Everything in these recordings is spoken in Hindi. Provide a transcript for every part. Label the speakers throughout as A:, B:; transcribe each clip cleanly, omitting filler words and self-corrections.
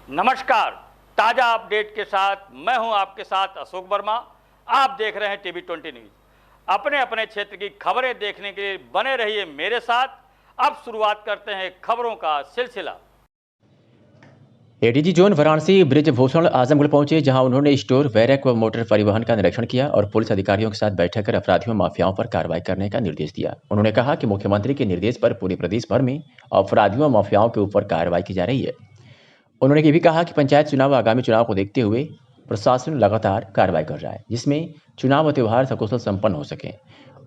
A: नमस्कार। ताज़ा अपडेट के साथ मैं हूं आपके साथ अशोक वर्मा। आप देख रहे हैं टीवी 20 न्यूज़। अपने अपने क्षेत्र की खबरें देखने के लिए बने रहिए मेरे साथ। अब शुरुआत करते हैं खबरों का सिलसिला।
B: एडीजी जोन वाराणसी ब्रिजभूषण आजमगढ़ पहुंचे, जहां उन्होंने स्टोर, बैरक व मोटर परिवहन का निरीक्षण किया और पुलिस अधिकारियों के साथ बैठक कर अपराधियों माफियाओं पर कार्रवाई करने का निर्देश दिया। उन्होंने कहा कि मुख्यमंत्री के निर्देश पर पूरे प्रदेश भर में अपराधियों माफियाओं के ऊपर कार्रवाई की जा रही है। उन्होंने ये भी कहा कि पंचायत चुनाव व आगामी चुनाव को देखते हुए प्रशासन लगातार कार्रवाई कर रहा है, जिसमें चुनाव व त्यौहार सकुशल संपन्न हो सके।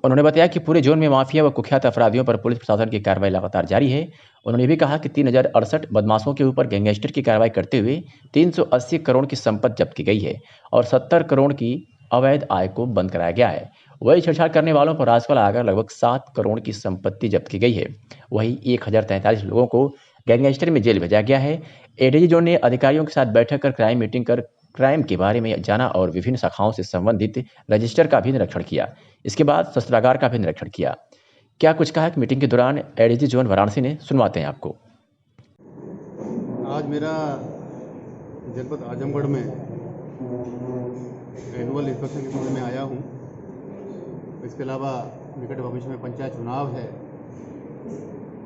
B: उन्होंने बताया कि पूरे जोन में माफिया व कुख्यात अपराधियों पर पुलिस प्रशासन की कार्रवाई लगातार जारी है। उन्होंने भी कहा कि 3068 बदमाशों के ऊपर गैंगस्टर की कार्रवाई करते हुए 380 करोड़ की संपत्ति जब्त की गई है और 70 करोड़ की अवैध आय को बंद कराया गया है। वही छेड़छाड़ करने वालों पर राजपाल आकर लगभग 7 करोड़ की संपत्ति जब्त की गई है। वही 1043 लोगों को गैंगस्टर में जेल भेजा गया है। एडीजी जोन ने अधिकारियों के साथ बैठक कर क्राइम के बारे में जाना और विभिन्न शाखाओं से संबंधित रजिस्टर का भी निरीक्षण किया। इसके बाद शस्त्रागार का भी निरीक्षण किया। क्या कुछ कहा कि मीटिंग के दौरान एडीजी जोन वाराणसी ने, सुनवाते हैं आपको।
C: आज मेरा जनपद आजमगढ़ में एनुअल इंस्पेक्शन के संबंध में आया हूँ। इसके अलावा निकट भविष्य में पंचायत चुनाव है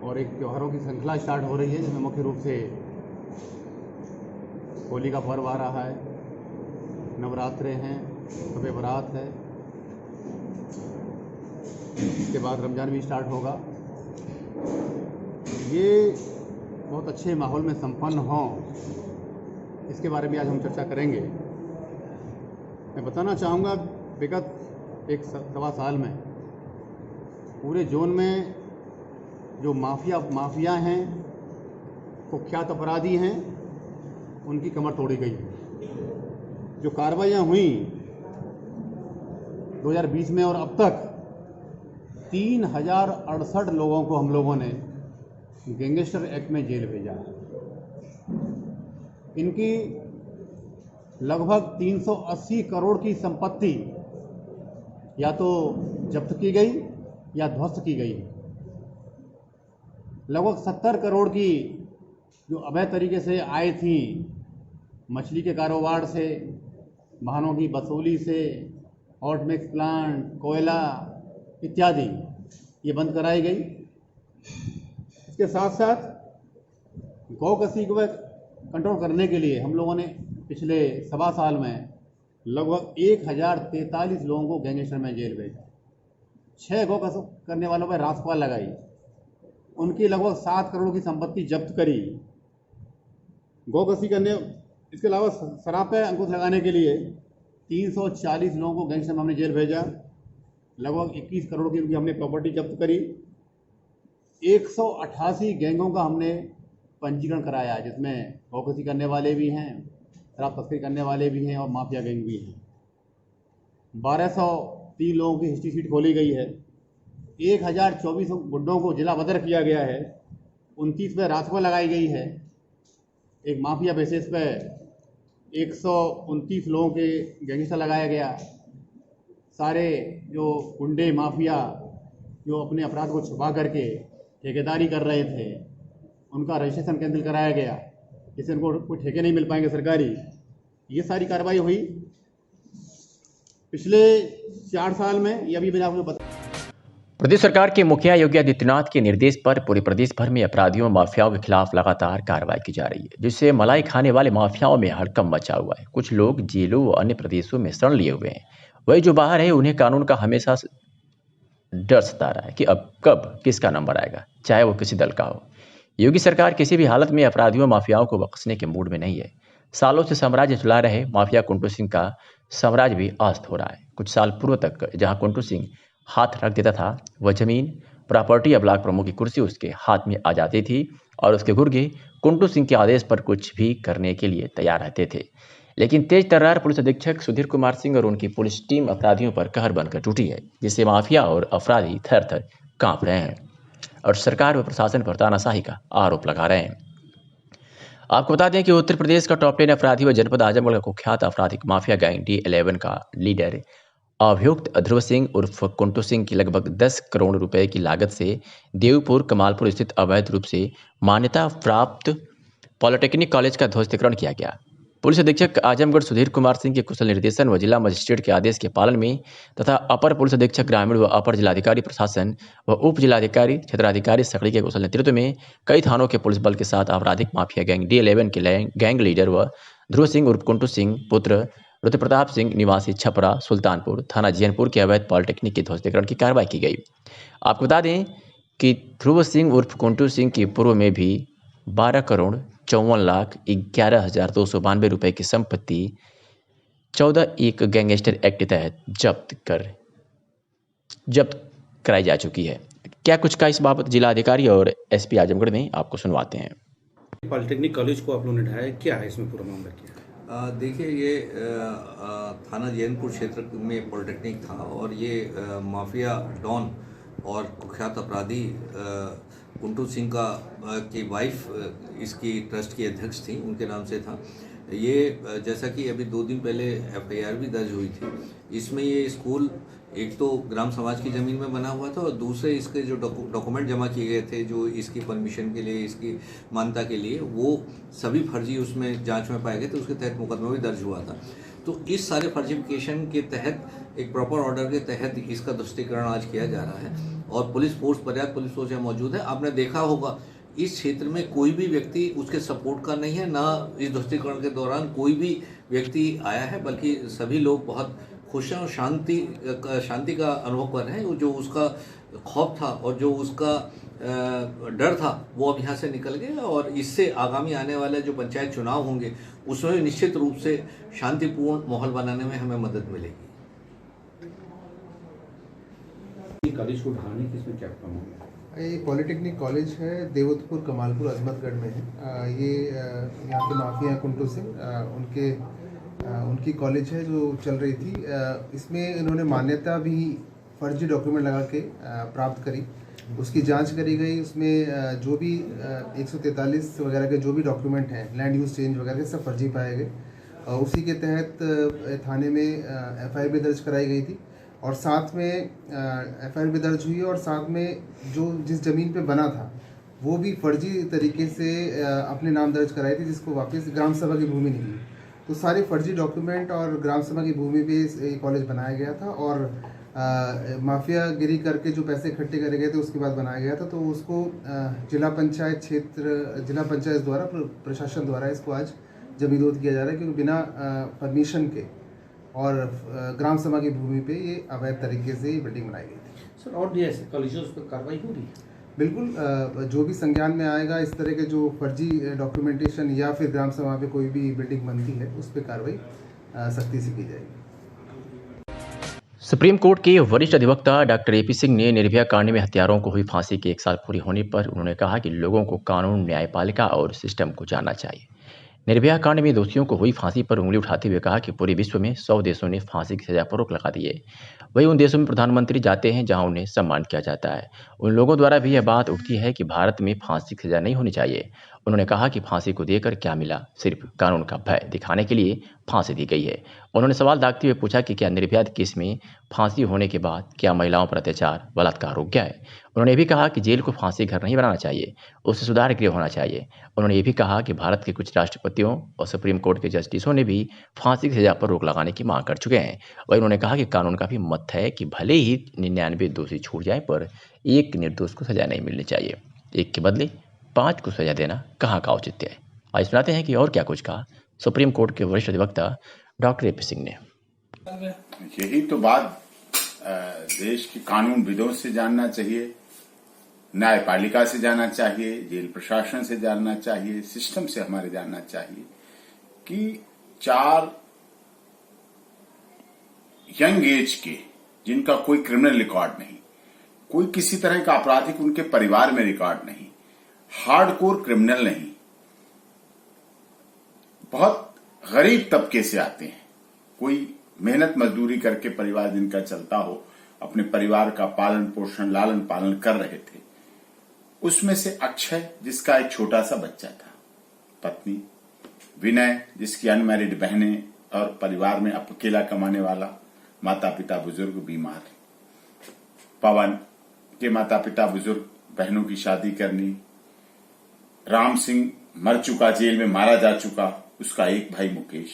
C: और एक त्योहारों की श्रृंखला स्टार्ट हो रही है, जिसमें मुख्य रूप से होली का पर्व आ रहा है, नवरात्रे हैं, शब बारात है, इसके बाद रमज़ान भी स्टार्ट होगा। ये बहुत अच्छे माहौल में संपन्न हों, इसके बारे में आज हम चर्चा करेंगे। मैं बताना चाहूँगा, विगत एक सवा साल में पूरे जोन में जो माफिया हैं, कुख्यात अपराधी हैं, उनकी कमर तोड़ी गई है। जो कार्रवाइयाँ हुई 2020 में और अब तक 3068 लोगों को हम लोगों ने गैंगस्टर एक्ट में जेल भेजा है। इनकी लगभग 380 करोड़ की संपत्ति या तो जब्त की गई या ध्वस्त की गई है। लगभग 70 करोड़ की जो अवैध तरीके से आय थी, मछली के कारोबार से, वाहनों की वसूली से, हॉट मिक्स प्लांट, कोयला इत्यादि, ये बंद कराई गई। इसके साथ साथ गौ कसी को कंट्रोल करने के लिए हम लोगों ने पिछले सवा साल में लगभग 1043 लोगों को गैंगस्टर में जेल भेजा। 6 गौ कस करने वालों पर रासपाल लगाई, उनकी लगभग 7 करोड़ की संपत्ति जब्त करी। गौ कसी करने, इसके अलावा शराब पर अंकुश लगाने के लिए 340 लोगों को गैंगस्टर में हमने जेल भेजा। लगभग 21 करोड़ की उनकी हमने प्रॉपर्टी जब्त करी। 188 गैंगों का हमने पंजीकरण कराया, जिसमें गौकसी करने वाले भी हैं, शराब तस्करी करने वाले भी हैं और माफिया गैंग भी हैं। 1203 लोगों की हिस्ट्री शीट खोली गई है। 1024 गुड्डों को जिला बदर किया गया है। 29 पे रासुका लगाई गई है। एक माफिया बेसिस पे 129 लोगों के गैंगस्टर लगाया गया। सारे जो गुंडे माफिया जो अपने अपराध को छुपा करके ठेकेदारी कर रहे थे, उनका रजिस्ट्रेशन कैंसिल कराया गया, जिससे उनको कोई ठेके नहीं मिल पाएंगे सरकारी। ये सारी कार्रवाई हुई पिछले 4 साल में। ये अभी मैंने आपको बता।
B: प्रदेश सरकार के मुखिया योगी आदित्यनाथ के निर्देश पर पूरे प्रदेश भर में अपराधियों माफियाओं के खिलाफ लगातार कार्रवाई की जा रही है, जिससे मलाई खाने वाले माफियाओं में हड़कंप मचा हुआ है। कुछ लोग जेलों व अन्य प्रदेशों में शरण लिए हुए हैं। वही जो बाहर है, उन्हें कानून का हमेशा डर सता रहा है कि अब कब किसका नंबर आएगा, चाहे वो किसी दल का हो। योगी सरकार किसी भी हालत में अपराधियों माफियाओं को बख्शने के मूड में नहीं है। सालों से साम्राज्य चला रहे माफिया कुंटू सिंह का साम्राज्य भी अस्त हो रहा है। कुछ साल पूर्व तक जहां कुंटू सिंह हाथ रख देता था, वह जमीन, प्रॉपर्टी या ब्लॉक प्रमुख की कुर्सी उसके हाथ में आ जाती थी और उसके गुर्गे कुंटू सिंह के आदेश पर कुछ भी करने के लिए तैयार रहते थे। लेकिन तेज तर्रार पुलिस अधीक्षक सुधीर कुमार सिंह और उनकी पुलिस टीम अपराधियों पर कहर बनकर टूटी है, जिससे माफिया और अपराधी थर थर कांप रहे हैं और सरकार व प्रशासन पर तानाशाही का आरोप लगा रहे हैं। आपको बता दें कि उत्तर प्रदेश का टॉप 10 अपराधी व जनपद आजमगढ़ का कुख्यात आपराधिक माफिया गैंग D11 का लीडर अभियुक्त ध्रुव सिंह उर्फ कुंटू सिंह की लगभग 10 करोड़ रुपए की लागत से देवपुर कमालपुर स्थित अवैध रूप से मान्यता प्राप्त पॉलिटेक्निक कॉलेज का ध्वस्तीकरण किया गया। पुलिस अधीक्षक आजमगढ़ सुधीर कुमार सिंह के कुशल निर्देशन व जिला मजिस्ट्रेट के आदेश के पालन में तथा अपर पुलिस अधीक्षक ग्रामीण व अपर जिलाधिकारी प्रशासन व उप जिलाधिकारी क्षेत्राधिकारी सकड़ी के कुशल नेतृत्व में कई थानों के पुलिस बल के साथ आपराधिक माफिया गैंग D11 के गैंग लीडर व ध्रुव सिंह उर्फ कुंटू सिंह पुत्र रुद्र प्रताप सिंह निवासी छपरा सुल्तानपुर थाना जीयनपुर के अवैध पॉलिटेक्निक के ध्वस्तीकरण की कार्रवाई की गई। आपको बता दें कि ध्रुव सिंह उर्फ कुंटू सिंह की पूर्व में भी 12,54,11,292 रुपए की संपत्ति 14(1) गैंगस्टर एक्ट के तहत जब्त कराई जा चुकी है। क्या कुछ का इस बाबत जिलाधिकारी और SP आजमगढ़ में आपको सुनवाते हैं।
D: पॉलिटेक्निक कॉलेज को आप लोगों ने ढाया, क्या है इसमें पूरा मामला क्या है?
E: देखिए, ये थाना जैनपुर क्षेत्र में पॉलिटेक्निक था और ये माफिया डॉन और कुख्यात अपराधी कुंटू सिंह की वाइफ इसकी ट्रस्ट की अध्यक्ष थी, उनके नाम से था ये। जैसा कि अभी 2 दिन पहले FIR भी दर्ज हुई थी। इसमें ये स्कूल एक तो ग्राम समाज की ज़मीन में बना हुआ था और दूसरे इसके जो डॉक्यूमेंट जमा किए गए थे जो इसकी परमिशन के लिए, इसकी मान्यता के लिए, वो सभी फर्जी उसमें जांच में पाए गए थे। उसके तहत मुकदमा भी दर्ज हुआ था। तो इस सारे फर्जिफिकेशन के तहत एक प्रॉपर ऑर्डर के तहत इसका ध्वस्तीकरण आज किया जा रहा है और पुलिस फोर्स, पर्याप्त पुलिस फोर्स यहाँ मौजूद है। आपने देखा होगा इस क्षेत्र में कोई भी व्यक्ति उसके सपोर्ट का नहीं है, ना इस ध्वस्तीकरण के दौरान कोई भी व्यक्ति आया है, बल्कि सभी लोग बहुत खुश हैं और शांति का अनुभव कर रहे हैं। जो उसका खौफ था और जो उसका डर था वो अब यहाँ से निकल गया और इससे आगामी आने वाले जो पंचायत चुनाव होंगे उसमें निश्चित रूप से शांतिपूर्ण माहौल बनाने में हमें मदद मिलेगी।
D: कॉलेज को ढाने की इसमें क्या काम होगा?
F: ये पॉलिटेक्निक कॉलेज है, देवतपुर कमालपुर अजमतगढ़ में है। ये यहाँ के माफिया कुंटू सिंह उनकी कॉलेज है जो चल रही थी। इसमें इन्होंने मान्यता भी फर्जी डॉक्यूमेंट लगा के प्राप्त करी, उसकी जांच करी गई। उसमें जो भी 143 वगैरह के जो भी डॉक्यूमेंट हैं, लैंड यूज चेंज वगैरह के, सब फर्जी पाए गए। उसी के तहत थाने में FIR भी दर्ज कराई गई थी और साथ में FIR भी दर्ज हुई और साथ में जो जिस ज़मीन पे बना था वो भी फर्जी तरीके से अपने नाम दर्ज कराई थी, जिसको वापस ग्राम सभा की भूमि निकली। तो सारे फर्जी डॉक्यूमेंट और ग्राम सभा की भूमि पे ये कॉलेज बनाया गया था और माफिया गिरी करके जो पैसे इकट्ठे करे गए थे उसके बाद बनाया गया था। तो उसको जिला पंचायत द्वारा, प्रशासन द्वारा इसको आज जमींदोज किया जा रहा है, क्योंकि बिना परमिशन के और ग्राम सभा की भूमि पे ये अवैध तरीके से ये बिल्डिंग बनाई गई थी।
D: सर, और जैसे कॉलेजों पर कार्रवाई हो रही है?
F: बिल्कुल, जो भी संज्ञान में आएगा इस तरह के जो फर्जी डॉक्यूमेंटेशन या फिर ग्राम सभा पे कोई भी बिल्डिंग बनती है उस पर कार्रवाई सख्ती से की जाएगी।
B: सुप्रीम कोर्ट के वरिष्ठ अधिवक्ता डॉक्टर AP सिंह ने निर्भया कांड में हत्यारों को हुई फांसी के 1 साल पूरी होने पर उन्होंने कहा कि लोगों को कानून, न्यायपालिका और सिस्टम को जानना चाहिए। निर्भया कांड में दोषियों को हुई फांसी पर उंगली उठाते हुए कहा कि पूरे विश्व में 100 देशों ने फांसी की सजा पर रोक लगा दी है। वही उन देशों में प्रधानमंत्री जाते हैं जहां उन्हें सम्मान किया जाता है। उन लोगों द्वारा भी यह बात उठती है कि भारत में फांसी की सजा नहीं होनी चाहिए। उन्होंने कहा कि फांसी को देकर क्या मिला, सिर्फ कानून का भय दिखाने के लिए फांसी दी गई है। उन्होंने सवाल दागते हुए पूछा कि क्या निर्भया केस में फांसी होने के बाद क्या महिलाओं पर अत्याचार, बलात्कार रुक गया है। उन्होंने ये भी कहा कि जेल को फांसी घर नहीं बनाना चाहिए, उससे सुधार गृह होना चाहिए। उन्होंने ये भी कहा कि भारत के कुछ राष्ट्रपतियों और सुप्रीम कोर्ट के जस्टिसों ने भी फांसी की सजा पर रोक लगाने की मांग कर चुके हैं। वही उन्होंने कहा कि कानून का भी मत है कि भले ही 99 दोषी छूट जाए पर एक निर्दोष को सजा नहीं मिलनी चाहिए। एक के बदले 5 को सजा देना कहाँ का औचित्य है। आज सुनाते हैं कि और क्या कुछ कहा सुप्रीम कोर्ट के वरिष्ठ अधिवक्ता डॉक्टर AP सिंह ने।
G: यही तो बात देश की कानून विदों से जानना चाहिए, न्यायपालिका से जानना चाहिए, जेल प्रशासन से जानना चाहिए, सिस्टम से हमारे जानना चाहिए कि 4 यंग एज के जिनका कोई क्रिमिनल रिकॉर्ड नहीं, कोई किसी तरह का आपराधिक उनके परिवार में रिकॉर्ड नहीं, हार्डकोर क्रिमिनल नहीं, बहुत गरीब तबके से आते हैं, कोई मेहनत मजदूरी करके परिवार जिनका चलता हो, अपने परिवार का पालन पोषण, लालन पालन कर रहे थे। उसमें से अक्षय जिसका एक छोटा सा बच्चा था, पत्नी विनय जिसकी अनमैरिड बहनें और परिवार में अकेला कमाने वाला, माता पिता बुजुर्ग बीमार, पवन के माता पिता बुजुर्ग, बहनों की शादी करनी, राम सिंह मर चुका, जेल में मारा जा चुका, उसका एक भाई मुकेश।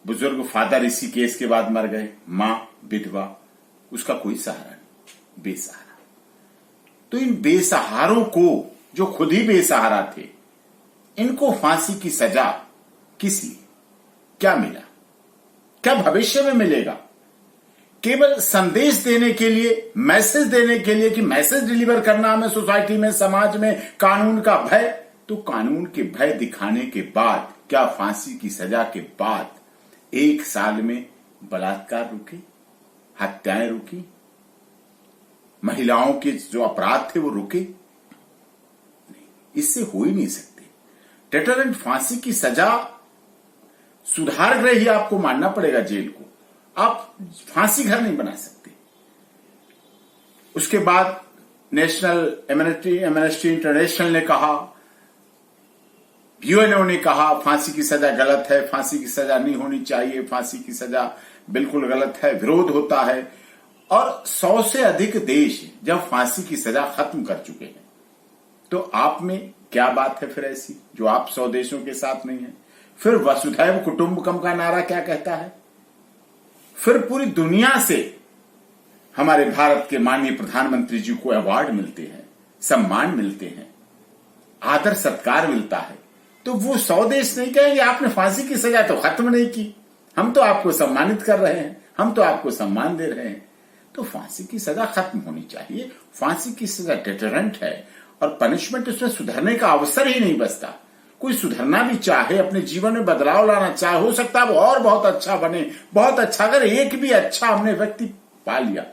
G: बुजुर्ग फादर इसी केस के बाद मर गए, मां विधवा, उसका कोई सहारा नहीं, बेसहारा। तो इन बेसहारों को, जो खुद ही बेसहारा थे, इनको फांसी की सजा किस लिए, क्या मिला, क्या भविष्य में मिलेगा? केवल संदेश देने के लिए, मैसेज देने के लिए कि मैसेज डिलीवर करना हमें सोसाइटी में, समाज में, कानून का भय। तो कानून के भय दिखाने के बाद, क्या फांसी की सजा के बाद 1 साल में बलात्कार रुके, हत्याएं रुकी, महिलाओं के जो अपराध थे वो रुके? नहीं, इससे हो ही नहीं सकते। डेटरेंट फांसी की सजा, सुधार गृह ही आपको मानना पड़ेगा जेल को, आप फांसी घर नहीं बना सकते। उसके बाद नेशनल एमनेस्टी इंटरनेशनल ने कहा, यूएनओ ने कहा फांसी की सजा गलत है, फांसी की सजा नहीं होनी चाहिए, फांसी की सजा बिल्कुल गलत है, विरोध होता है। और 100 से अधिक देश जब फांसी की सजा खत्म कर चुके हैं, तो आप में क्या बात है फिर ऐसी जो आप 100 देशों के साथ नहीं है? फिर वसुधैव कुटुंबकम का नारा क्या कहता है? फिर पूरी दुनिया से हमारे भारत के माननीय प्रधानमंत्री जी को अवार्ड मिलते हैं, सम्मान मिलते हैं, आदर सत्कार मिलता है। तो वो 100 देश नहीं कहेंगे आपने फांसी की सजा तो खत्म नहीं की, हम तो आपको सम्मानित कर रहे हैं, हम तो आपको सम्मान दे रहे हैं। तो फांसी की सजा खत्म होनी चाहिए। फांसी की सजा डेटरेंट है और पनिशमेंट, उसमें सुधरने का अवसर ही नहीं बचता। कोई सुधरना भी चाहे, अपने जीवन में बदलाव लाना चाहे, हो सकता है वो और बहुत अच्छा बने, बहुत अच्छा। अगर एक भी अच्छा हमने व्यक्ति पा लिया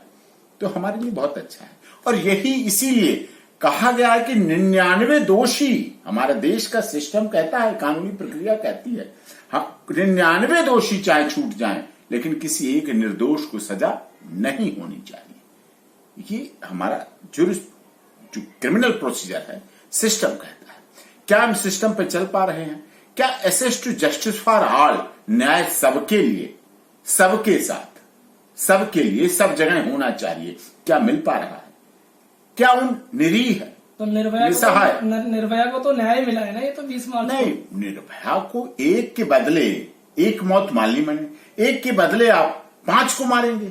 G: तो हमारे लिए बहुत अच्छा है। और यही इसीलिए कहा गया है कि 99 दोषी, हमारा देश का सिस्टम कहता है, कानूनी प्रक्रिया कहती है, हाँ 99 दोषी चाहे छूट जाएं, लेकिन किसी एक निर्दोष को सजा नहीं होनी चाहिए। ये हमारा जो क्रिमिनल प्रोसीजर है, सिस्टम कहता है। क्या हम सिस्टम पे चल पा रहे हैं? क्या access to justice for all, न्याय सबके लिए, सबके साथ, सबके लिए, सब जगह होना चाहिए, क्या मिल पा रहा है? क्या उन निरीह है,
H: तो निर्भया को तो न्याय मिला है ना? ये तो 20 मार्च
G: नहीं, निर्भया को एक के बदले एक मौत मान ली मैंने, एक के बदले आप 5 को मारेंगे,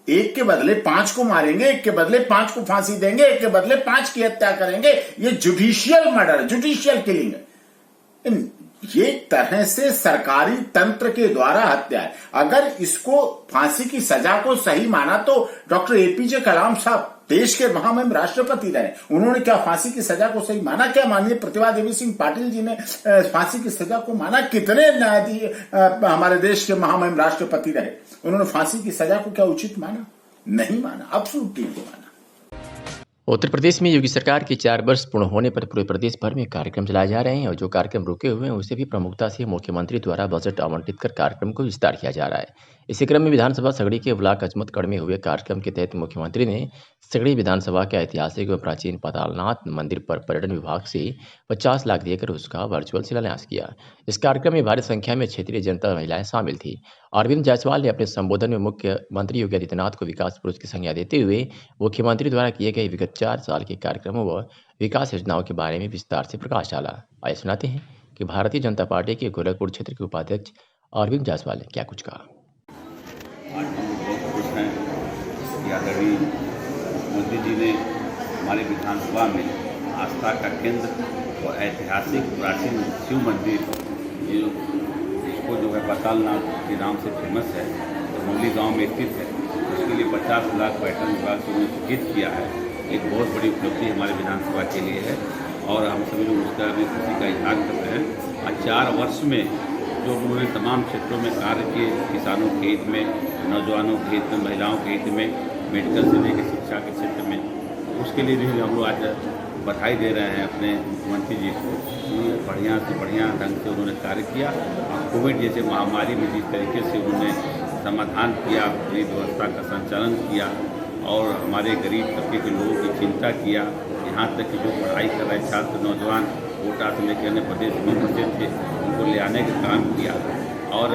G: एक के बदले 5 को मारेंगे, एक के बदले 5 को फांसी देंगे, एक के बदले 5 की हत्या करेंगे। ये जुडिशियल मर्डर, जुडिशियल किलिंग है। ये तरह से सरकारी तंत्र के द्वारा हत्या है। अगर इसको फांसी की सजा को सही माना तो डॉक्टर एपीजे कलाम साहब देश के महामहिम राष्ट्रपति रहे, उन्होंने क्या फांसी की सजा को सही माना? क्या माननीय प्रतिभा देवी सिंह पाटिल जी ने फांसी की सजा को माना? कितने न्यायाधीश हमारे देश के महामहिम राष्ट्रपति रहे, उन्होंने फांसी की सजा को क्या उचित माना? नहीं माना, एब्सोल्युटली नहीं माना।
B: उत्तर प्रदेश में योगी सरकार के 4 वर्ष पूर्ण होने पर पूरे प्रदेश भर में कार्यक्रम चलाए जा रहे हैं और जो कार्यक्रम रुके हुए हैं उसे भी प्रमुखता से मुख्यमंत्री द्वारा बजट आवंटित कर कार्यक्रम को विस्तार किया जा रहा है। इसी क्रम में विधानसभा सगड़ी के ब्लॉक अजमतगढ़ में हुए कार्यक्रम के तहत मुख्यमंत्री ने सगड़ी विधानसभा के ऐतिहासिक व प्राचीन पातालनाथ मंदिर पर पर्यटन विभाग से 50 लाख देकर उसका वर्चुअल शिलान्यास किया। इस कार्यक्रम में भारी संख्या में क्षेत्रीय जनता महिलाएं शामिल थी। अरविंद जायसवाल ने अपने संबोधन में मुख्यमंत्री योगी आदित्यनाथ को विकास पुरुष की संज्ञा देते हुए मुख्यमंत्री द्वारा किए गए विगत 4 साल के कार्यक्रमों व विकास योजनाओं के बारे में विस्तार से प्रकाश डाला। आइए सुनाते हैं कि भारतीय जनता पार्टी के गोरखपुर क्षेत्र के उपाध्यक्ष अरविंद जायसवाल ने क्या कुछ कहा।
I: आज हम बहुत खुश हैं कि आदरणीय मोदी जी ने हमारे विधानसभा में आस्था का केंद्र और ऐतिहासिक प्राचीन शिव मंदिर, जिसको जो है पातालनाथ के नाम से फेमस है, तो मौली गांव में स्थित है, उसके लिए 50 लाख पर्यटन विभाग से उन्होंने स्वीकृत किया है। एक बहुत बड़ी उपलब्धि हमारे विधानसभा के लिए है और हम सभी लोग उसका भी खुशी का इजहार करते हैं। आज 4 वर्ष में जो उन्होंने तमाम क्षेत्रों में कार्य किए, किसानों के हित में, नौजवानों के हित में, महिलाओं के हित में, मेडिकल से लेकर शिक्षा के क्षेत्र में, उसके लिए भी हम लोग आज बधाई दे रहे हैं अपने मुख्यमंत्री जी को। बढ़िया से बढ़िया ढंग से उन्होंने कार्य किया। कोविड जैसे महामारी में जिस तरीके से उन्होंने समाधान किया, पूरी व्यवस्था का संचालन किया और हमारे गरीब तबके के लोगों की चिंता किया, यहाँ तक कि जो पढ़ाई कर रहे छात्र नौजवान कोटा से लेकर अन्य प्रदेश में फंसे थे उनको ले आने का काम किया और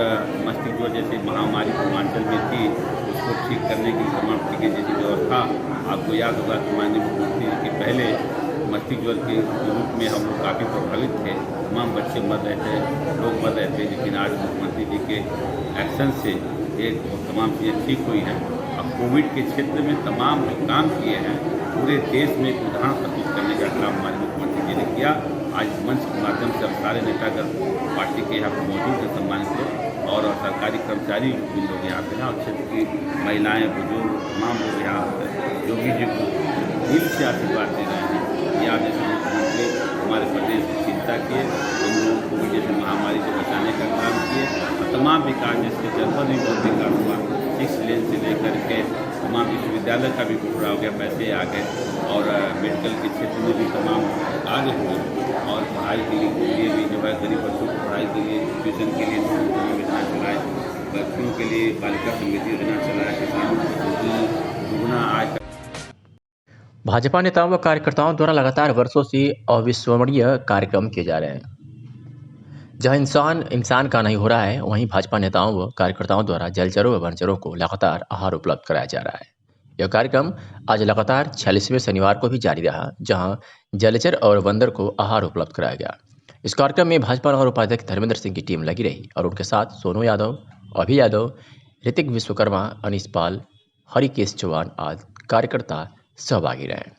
I: मस्तिष्क ज्वर जैसी महामारी पूर्वांचल में थी उसको ठीक करने की भ्रमण टीके जैसी व्यवस्था। आपको याद होगा कि माननीय मुख्यमंत्री जी के पहले मस्तिष्क ज्वर के रूप में हम लोग काफ़ी प्रभावित थे। तमाम बच्चे मर रहे थे, लोग मर रहे थे, लेकिन आज मुख्यमंत्री जी के एक्शन से ये तमाम चीज़ें ठीक हुई हैं। अब कोविड के क्षेत्र में तमाम जो काम किए हैं पूरे देश में उदाहरण प्रस्तुत करने का काम हमारे मुख्यमंत्री जी ने किया। आज मंच के माध्यम से अब सारे नेतागण पार्टी के यहाँ पर मौजूद हैं, सम्मानित लोग और सरकारी कर्मचारी भी लोग यहाँ पे हैं और क्षेत्र की महिलाएं, बुजुर्ग तमाम लोग यहाँ योगी जी को दिल से आशीर्वाद दे रहे हैं। यहाँ जैसे मुख्यमंत्री हमारे प्रदेश की चिंता किए, हम लोगों को कोविड जैसे महामारी से बचाने का काम किए और तमाम विकास जैसे जनपद में बहुत विकास हुआ, 6 लेन से लेकर के तमाम विश्वविद्यालय का भी पूरा हो गया, पैसे आ गए और मेडिकल के क्षेत्र में भी तमाम आगे हुए और पढ़ाई के लिए भी जो है गरीब बच्चों को पढ़ाई के लिए ट्यूशन के लिए योजना चलाए, बच्चों के लिए बालिका समृद्धि योजना चलाए, किसानों को दुगुना आज।
B: भाजपा नेताओं व कार्यकर्ताओं द्वारा लगातार वर्षों से अविस्मरणीय कार्यक्रम किए जा रहे हैं। जहां इंसान का नहीं हो रहा है, वहीं भाजपा नेताओं व कार्यकर्ताओं द्वारा जलचरों व वनचरों को लगातार आहार उपलब्ध कराया जा रहा है। यह कार्यक्रम आज लगातार 46वें शनिवार को भी जारी रहा, जहां जलचर और बंदर को आहार उपलब्ध कराया गया। इस कार्यक्रम में भाजपा नगर उपाध्यक्ष धर्मेंद्र सिंह की टीम लगी रही और उनके साथ सोनू यादव, अभि यादव, ऋतिक विश्वकर्मा, अनीस पाल, हरिकेश चौहान आदि कार्यकर्ता सहभागी रहे।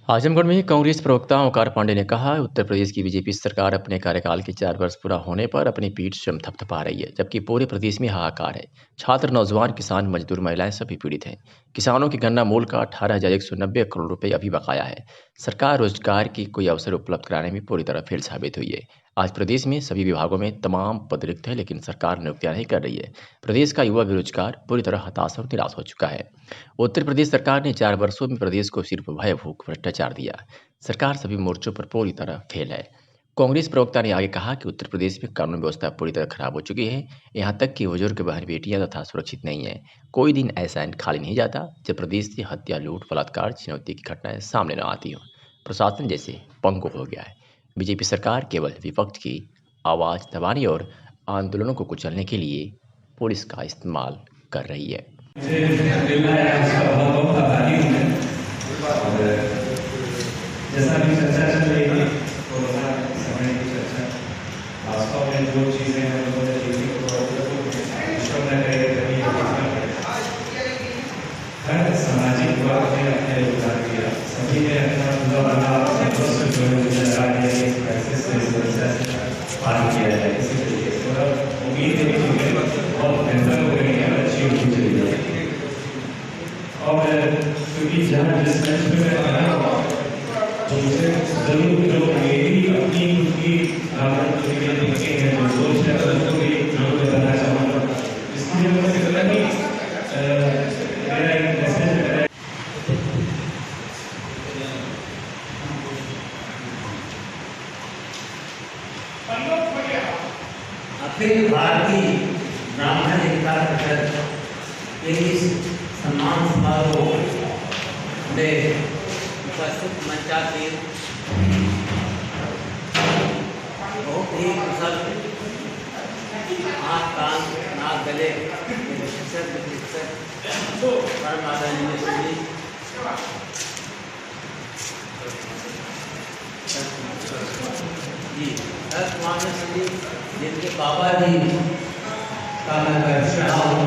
B: आजमगढ़ में कांग्रेस प्रवक्ता ओंकार पांडे ने कहा, उत्तर प्रदेश की बीजेपी सरकार अपने कार्यकाल के 4 वर्ष पूरा होने पर अपनी पीठ स्वयं थपथपा रही है, जबकि पूरे प्रदेश में हाहाकार है। छात्र, नौजवान, किसान, मजदूर, महिलाएं सभी पीड़ित हैं। किसानों की गन्ना मूल्य का 18,190 करोड़ रुपए अभी बकाया है। सरकार रोजगार की कोई अवसर उपलब्ध कराने में पूरी तरह फेल साबित हुई है। आज प्रदेश में सभी विभागों में तमाम पद रिक्त है, लेकिन सरकार नियुक्तियां नहीं कर रही है। प्रदेश का युवा बेरोजगार पूरी तरह हताश और निराश हो चुका है। उत्तर प्रदेश सरकार ने 4 वर्षों में प्रदेश को सिर्फ भय, भूख, भ्रष्टाचार दिया। सरकार सभी मोर्चों पर पूरी तरह फेल है। कांग्रेस प्रवक्ता ने आगे कहा कि उत्तर प्रदेश में कानून व्यवस्था पूरी तरह खराब हो चुकी है। यहाँ तक कि बुजुर्ग बहन बेटियां तथा सुरक्षित नहीं है। कोई दिन ऐसा खाली नहीं जाता जब प्रदेश से हत्या, लूट, बलात्कार, चुनौती की घटनाएं सामने न आती हो। प्रशासन जैसे पंगु हो गया है। बीजेपी सरकार केवल विपक्ष की आवाज दबाने और आंदोलनों को कुचलने के लिए पुलिस का इस्तेमाल कर रही है।
J: जैसा भी चर्चा चल रही है, कोरोना समय की चर्चा, वास्तव में जो चीजें हैं उन्होंने चीजें को विश्व में हर सामाजिक वर्ग ने अपने योगदान दिया। सभी ने अपना पूरा बना पार किया जाए इसी तरीके से, और उम्मीद है कि बहुत बेहतर हो गई है, अच्छी होती चली जाएगी। और क्योंकि जहाँ जिस मंच में मैं बना हुआ तो मुझे जरूर जो मेरी अपनी उनकी देखते हैं जो सोच है उसको भी जरूर बताना चाहूँगा। इसलिए मुझे लगा कि मेरा एक मैसेज है।
K: अखिल भारतीय ब्राह्मण एकता परिषद के इस सम्मान समारोह में उपस्थित मंचासीन बहुत ही कुशल आँख, कान, नाक, गले आदरणीय श्री जी श्री जिनके बाबा जी का मैं बैठ रहा हूँ,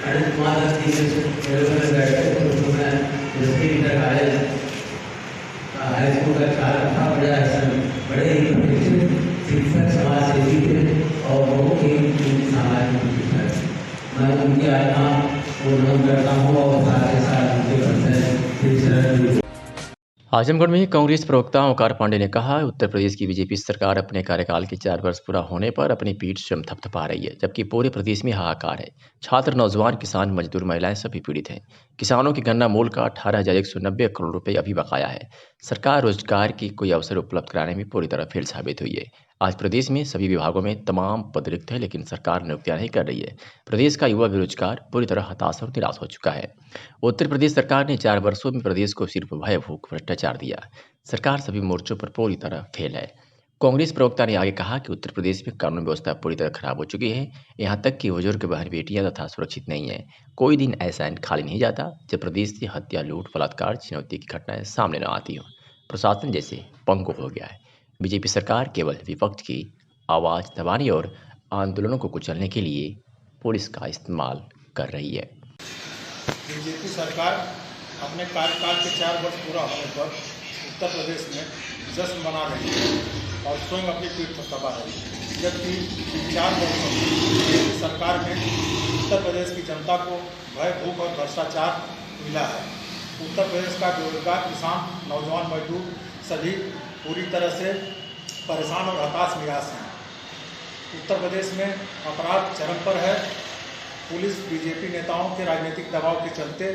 K: अनिल कुमार जी से बैठे थे, तो मैं इंटर हाई स्कूल का छात्र था। बड़े ही प्रतिष्ठित शिक्षक, समाज सेवी थे और बहुत ही सामाजिक प्रतिष्ठा है। मैं उनकी आत्मा को नमन करता हूँ और साथ ही साथ उनके
B: आजमगढ़ में कांग्रेस प्रवक्ता ओंकार पांडे ने कहा, उत्तर प्रदेश की बीजेपी सरकार अपने कार्यकाल के 4 वर्ष पूरा होने पर अपनी पीठ स्वयं थपथपा रही है, जबकि पूरे प्रदेश में हाहाकार है। छात्र, नौजवान, किसान, मजदूर, महिलाएं सभी पीड़ित हैं। किसानों के गन्ना मूल्य का 18,190 करोड़ रुपए अभी बकाया है। सरकार रोजगार की कोई अवसर उपलब्ध कराने में पूरी तरह फेल साबित हुई है। आज प्रदेश में सभी विभागों में तमाम पद रिक्त है, लेकिन सरकार नियुक्तियां नहीं कर रही है। प्रदेश का युवा बेरोजगार पूरी तरह हताश और निराश हो चुका है। उत्तर प्रदेश सरकार ने 4 वर्षों में प्रदेश को सिर्फ भय, भूख, भ्रष्टाचार दिया। सरकार सभी मोर्चों पर पूरी तरह फेल है। कांग्रेस प्रवक्ता ने आगे कहा कि उत्तर प्रदेश में कानून व्यवस्था पूरी तरह खराब हो चुकी है। यहाँ तक कि बुजुर्ग, बहन, बेटियां तथा सुरक्षित नहीं है। कोई दिन ऐसा खाली नहीं जाता जब प्रदेश से हत्या, लूट, बलात्कार, चुनौती की घटनाएं सामने न आती हो। प्रशासन जैसे पंगु हो गया है। बीजेपी सरकार केवल विपक्ष की आवाज दबाने और आंदोलनों को कुचलने के लिए पुलिस का इस्तेमाल कर रही है।
L: बीजेपी सरकार अपने कार्यकाल के 4 वर्ष पूरा होने पर उत्तर प्रदेश में जश्न मना रही है और स्वयं अपनी पीठ थपथपा रही है, जबकि 4 वर्षों में बीजेपी सरकार में उत्तर प्रदेश की जनता को भय, भूख और भ्रष्टाचार मिला है। उत्तर प्रदेश का बेरोजगार किसान, नौजवान, मजदूर सभी पूरी तरह से परेशान और हताश निराश हैं। उत्तर प्रदेश में अपराध चरम पर है। पुलिस बीजेपी नेताओं के राजनीतिक दबाव के चलते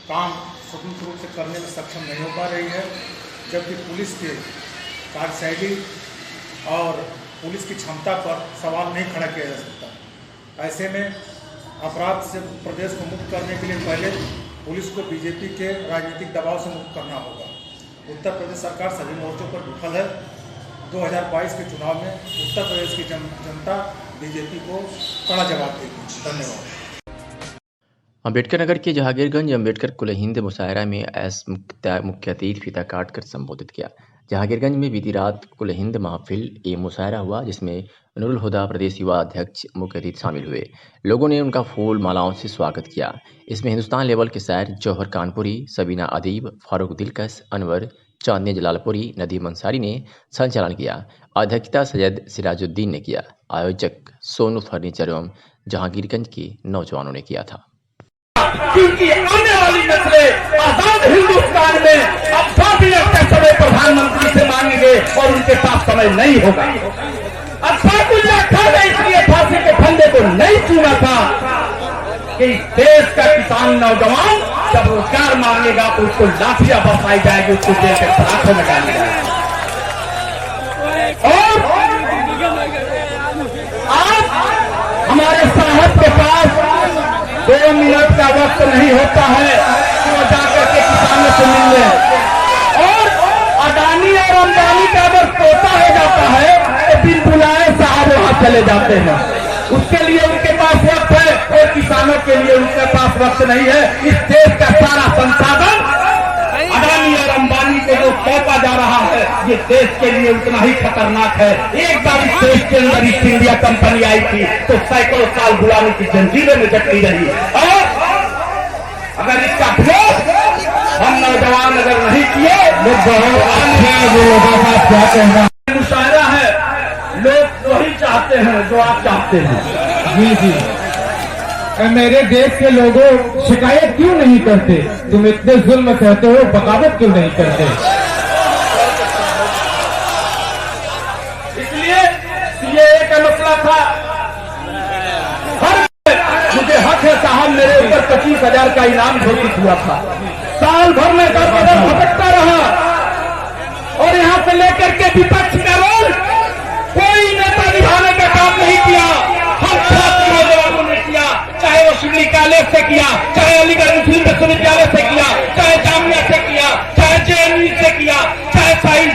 L: काम स्वतंत्र रूप से करने में सक्षम नहीं हो पा रही है, जबकि पुलिस के कार्यशैली और पुलिस की क्षमता पर सवाल नहीं खड़ा किया जा सकता। ऐसे में अपराध से प्रदेश को मुक्त करने के लिए पहले पुलिस को बीजेपी के राजनीतिक दबाव से मुक्त करना होगा। उत्तर प्रदेश सरकार सभी मोर्चों पर विफल है। 2022 के चुनाव में उत्तर प्रदेश की जनता बीजेपी को कड़ा जवाब देगी। धन्यवाद।
B: अम्बेडकर नगर के जहांगीरगंज अम्बेडकर कुल हिंद मुशायरा में एस मुख्य अतीत फीता काटकर संबोधित किया। जहांगीरगंज में बीती रात कुल हिंद महफिल ए मुशायरा हुआ, जिसमें नूरुल हुदा प्रदेश युवा अध्यक्ष मुख्य अतिथि शामिल हुए। लोगों ने उनका फूल मालाओं से स्वागत किया। इसमें हिंदुस्तान लेवल के शायर जौहर कानपुरी, सबीना अदीब, फारूक दिलकश, अनवर, चांदनी जलालपुरी, नदीम अंसारी ने संचालन किया। अध्यक्षता सैयद सिराजुद्दीन ने किया। आयोजक सोनू फर्नीचर एवं जहांगीरगंज के नौजवानों ने किया था।
M: क्योंकि आने वाली नस्लें आजाद हिंदुस्तान में अब फांसी के समय प्रधानमंत्री से मांगेंगे और उनके पास समय नहीं होगा। अब्बाकुल्ला खान ने इसलिए फांसी के फंदे को नहीं चुना था कि देश का किसान नौजवान जब रोजगार मांगेगा तो उसको लाठियां बरसाई जाएगी, उसको जेल के सलाखों में डाली जाएगी। और आज हमारे साहब के पास 2 मिनट का वक्त नहीं होता है कि वो जाकर के किसानों से मिल ले। और अडानी और अंबानी का अगर तोता हो जाता है तो बिन बुलाए साहब वहां चले जाते हैं। उसके लिए उनके पास वक्त है और किसानों के लिए उनके पास वक्त नहीं है। इस देश का सारा संसाधन अडानी और अंबानी को जो सौंपा जा रहा है, ये देश के लिए उतना ही खतरनाक है। एक बार इस देश के अंदर ईस्ट इंडिया कंपनी आई थी तो सैकड़ों साल गुलामी की जंजीरें में जकड़ी रही। और अगर इसका विरोध हम नौजवान अगर नहीं किए, मुशायरा है, लोग वही चाहते हैं जो आप चाहते हैं।
N: जी जी, मेरे देश के लोगों शिकायत क्यों नहीं करते? तुम इतने जुल्म कहते हो, बगावत क्यों नहीं करते?
M: इसलिए सीएए का मसला था। मुझे हक है साहब, मेरे ऊपर 25,000 का इनाम घोषित हुआ था। साल भर में दर बदर भटकता रहा और यहां से लेकर के विपक्ष का रोल कोई नेता निभाने का काम नहीं किया। हम छात्र नौजवानों ने किया, चाहे वो विश्वविद्यालय से किया, चाहे अलीगढ़ मुस्लिम विश्वविद्यालय से किया, चाहे जामिया से किया, चाहे जेएनयू से किया, चाहे साइंस